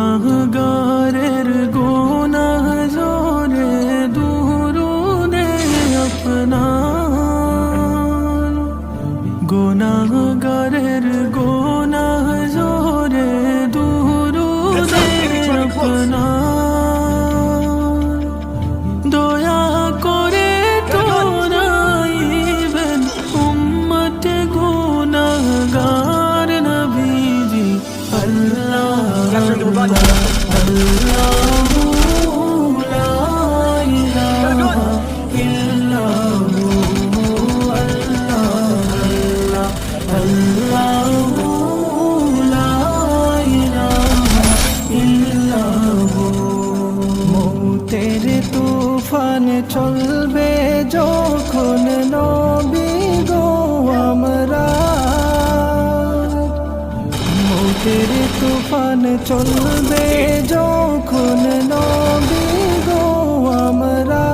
গুনাহগারের গুনাহ জোরে দুরুদে আপনার, গুনাহগারের গুনাহ জোরে দুরুদে আপনার, দয়া করে তোরাইবেন উম্মত গুনাহগার নবীজি। আল্লাহ মৌতের তুফান চলবে যখন নবী গো আমরা, মৌতের তুফান চলবে যখন নবী গো আমরা,